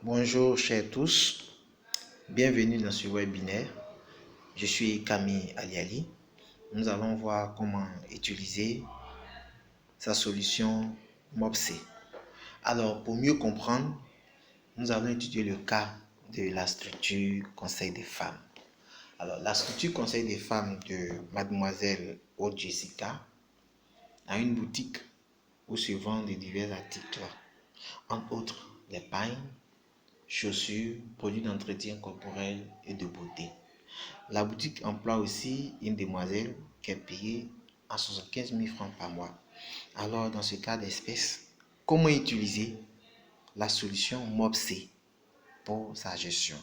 Bonjour chers tous, bienvenue dans ce webinaire. Je suis Camille Aliali. Nous allons voir comment utiliser sa solution MOPSE. Alors pour mieux comprendre, nous allons étudier le cas de la structure Conseil des femmes. Alors la structure Conseil des femmes de Mademoiselle Aude Jessica a une boutique où se vendent de divers articles, entre autres les pailles, chaussures, produits d'entretien corporel et de beauté. La boutique emploie aussi une demoiselle qui est payée à 75 000 francs par mois. Alors, dans ce cas d'espèce, comment utiliser la solution MOPSE pour sa gestion?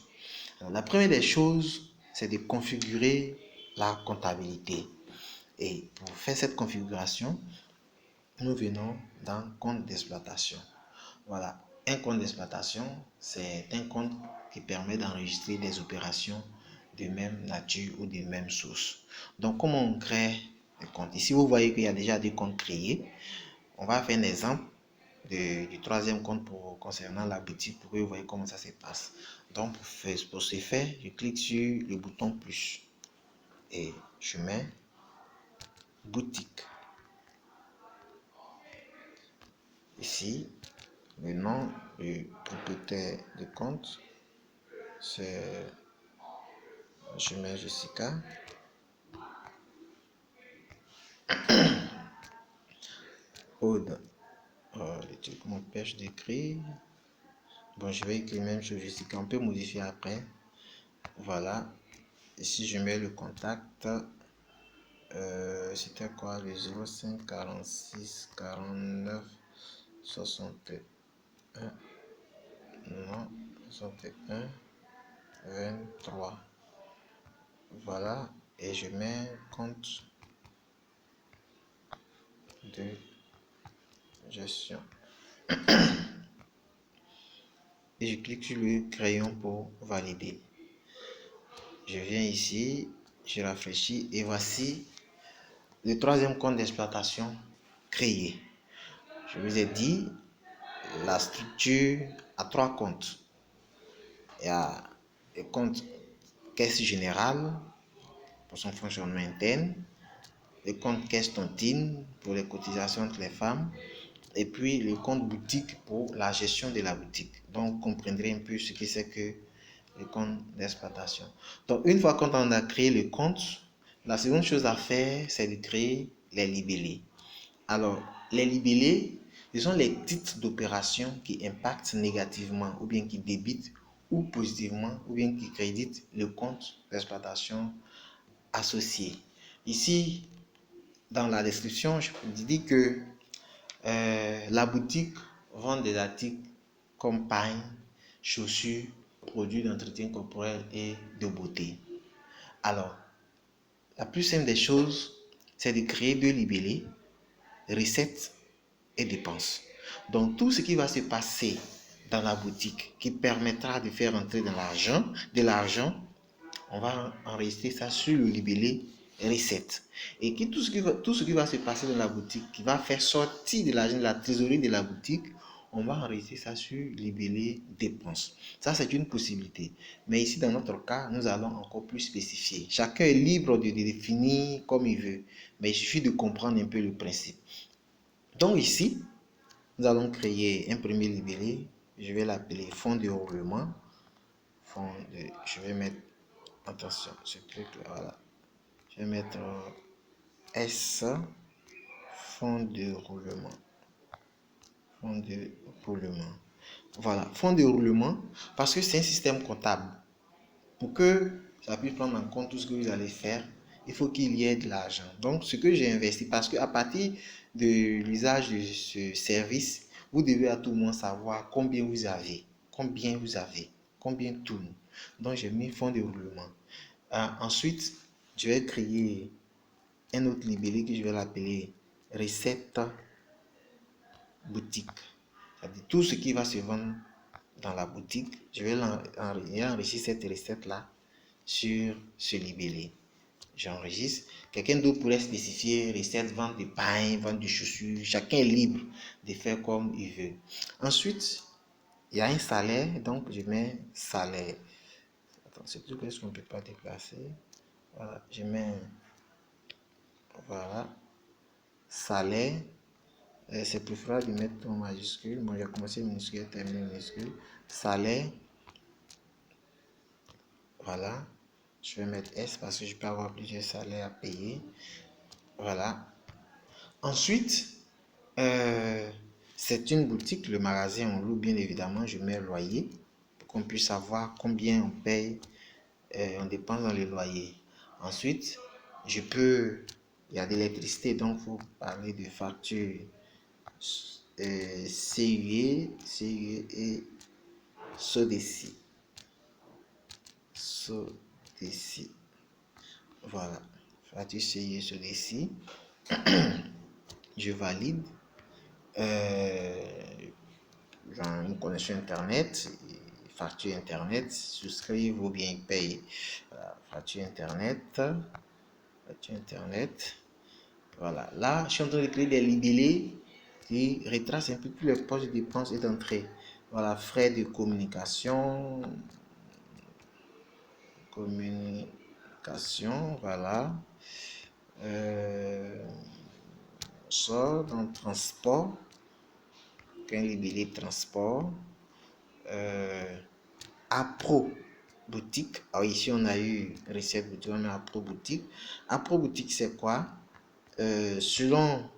Alors, la première des choses, c'est de configurer la comptabilité. Et pour faire cette configuration, nous venons dans compte d'exploitation. Voilà, un compte d'exploitation, c'est un compte qui permet d'enregistrer des opérations de même nature ou de même source. Donc, comment on crée un compte? Ici, vous voyez qu'il y a déjà des comptes créés. On va faire un exemple du troisième compte concernant la boutique pour que vous voyez comment ça se passe. Donc, pour ce faire, je clique sur le bouton plus et je mets boutique. Ici, le nom du propriétaire de compte, c'est, je mets Jessica. Aude, le truc m'empêche d'écrire. Bon, je vais écrire même sur Jessica. On peut modifier après. Voilà. Ici, je mets le contact. C'était quoi? Le 05 46 49 61. Non, 61 23. Voilà. Et je mets compte de gestion. Et je clique sur le crayon pour valider. Je viens ici, je rafraîchis et voici le troisième compte d'exploitation créé. Je vous ai dit, la structure a trois comptes. Il y a le compte caisse générale pour son fonctionnement interne, le compte caisse tontine pour les cotisations entre les femmes, et puis le compte boutique pour la gestion de la boutique. Donc, vous comprendrez un peu ce que c'est que le compte d'exploitation. Donc, une fois qu'on a créé le compte, la seconde chose à faire, c'est de créer les libellés. Alors, les libellés, ce sont les titres d'opération qui impactent négativement ou bien qui débitent ou positivement ou bien qui créditent le compte d'exploitation associé. Ici, dans la description, je vous dis que la boutique vend des articles comme paille, chaussures, produits d'entretien corporel et de beauté. Alors, la plus simple des choses, c'est de créer deux libellés, recettes et dépenses. Donc, tout ce qui va se passer dans la boutique qui permettra de faire entrer de l'argent, on va enregistrer ça sur le libellé recettes. Et tout ce qui va se passer dans la boutique, qui va faire sortir de l'argent de la trésorerie de la boutique, on va enregistrer ça sur le libellé dépenses. Ça, c'est une possibilité. Mais ici, dans notre cas, nous allons encore plus spécifier. Chacun est libre de définir comme il veut. Mais il suffit de comprendre un peu le principe. Donc ici, nous allons créer un premier libellé. Je vais l'appeler fonds de roulement. Je vais mettre, attention, ce truc là, voilà. Je vais mettre S, fonds de roulement. Fonds de roulement. Voilà, fonds de roulement, parce que c'est un système comptable. Pour que ça puisse prendre en compte tout ce que vous allez faire, il faut qu'il y ait de l'argent. Donc, ce que j'ai investi, parce qu'à partir de l'usage de ce service, vous devez à tout moment savoir combien vous avez, combien tourne. Donc, j'ai mis fonds de roulement. Ensuite, je vais créer un autre libellé que je vais l'appeler recette boutique. C'est-à-dire tout ce qui va se vendre dans la boutique, je vais enregistrer cette recette-là sur ce libellé. J'enregistre. Quelqu'un d'autre pourrait spécifier recette, vente de pain, vente de chaussures. Chacun est libre de faire comme il veut. Ensuite, il y a un salaire, donc je mets salaire. Attends, c'est tout ce qu'on ne peut pas déplacer. Voilà, je mets, voilà, salaire. C'est préférable de mettre en majuscule. Moi, j'ai commencé minuscule, terminé minuscule. Salaire. Voilà. Je vais mettre S parce que je peux avoir plusieurs salaires à payer. Voilà. Ensuite, c'est une boutique, le magasin, on loue bien évidemment. Je mets loyer pour qu'on puisse savoir combien on paye, on dépense dans les loyers. Ensuite, il y a de l'électricité, donc il faut parler de facture CUE et SODECI. SODECI. Voilà. Facture CUE SODECI. Je valide. Une connexion internet, facture internet, souscrire ou bien payer. Voilà, facture internet. Voilà, là, je suis en train de créer des libellés qui retracent un peu plus les postes de dépenses et d'entrée. Voilà, frais de communication. Voilà. Ça, dans le transport. Un libellé transport. Appro boutique. Alors ici, on a eu recette boutique, on a Appro boutique. Appro boutique, c'est quoi? Selon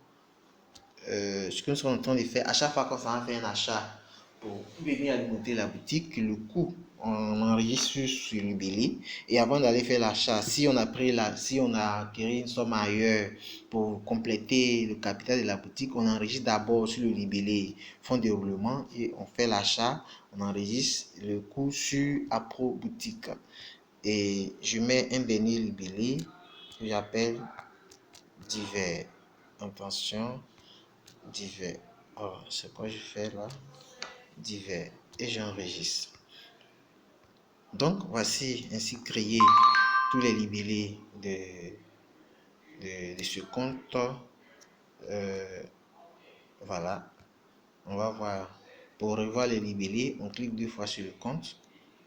ce que nous sommes en train de faire, à chaque fois qu'on va faire un achat pour venir alimenter la boutique, le coût, on enregistre sur le billet. Et avant d'aller faire l'achat, si on a acquis une somme ailleurs pour compléter le capital de la boutique, on enregistre d'abord sur le libellé fonds de roulement et on fait l'achat, on enregistre le coût sur Appro boutique. Et je mets un dernier libellé que j'appelle divers. Attention, divers. Oh, c'est quoi je fais là? Divers. Et j'enregistre. Donc, voici ainsi créé tous les libellés de ce compte. Voilà. On va voir. Pour revoir les libellés, on clique 2 fois sur le compte.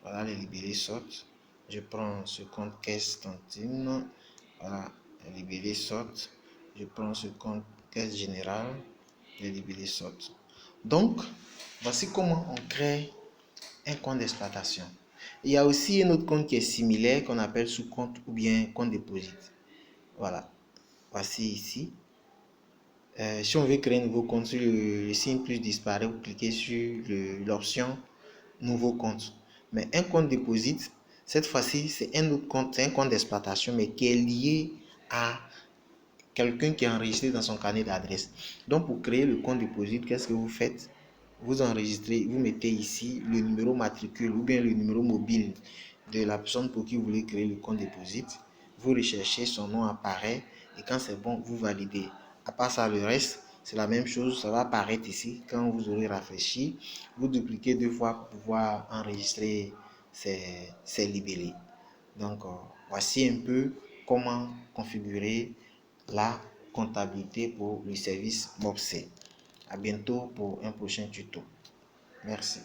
Voilà, les libellés sortent. Je prends ce compte caisse cantine. Voilà, les libellés sortent. Je prends ce compte caisse générale. Les libellés sortent. Donc, voici comment on crée un compte d'exploitation. Il y a aussi un autre compte qui est similaire qu'on appelle sous-compte ou bien compte déposite. Voilà. Voici ici. Si on veut créer un nouveau compte, sur le signe plus disparaît, vous cliquez sur l'option nouveau compte. Mais un compte déposite, cette fois-ci, c'est un autre compte, c'est un compte d'exploitation, mais qui est lié à quelqu'un qui est enregistré dans son carnet d'adresse. Donc, pour créer le compte déposite, qu'est-ce que vous faites? Vous enregistrez, vous mettez ici le numéro matricule ou bien le numéro mobile de la personne pour qui vous voulez créer le compte déposite. Vous recherchez, son nom apparaît et quand c'est bon, vous validez. À part ça, le reste, c'est la même chose, ça va apparaître ici. Quand vous aurez rafraîchi, vous dupliquez 2 fois pour pouvoir enregistrer ces libellés. Donc, voici un peu comment configurer la comptabilité pour le service MOPSE. À bientôt pour un prochain tuto. Merci.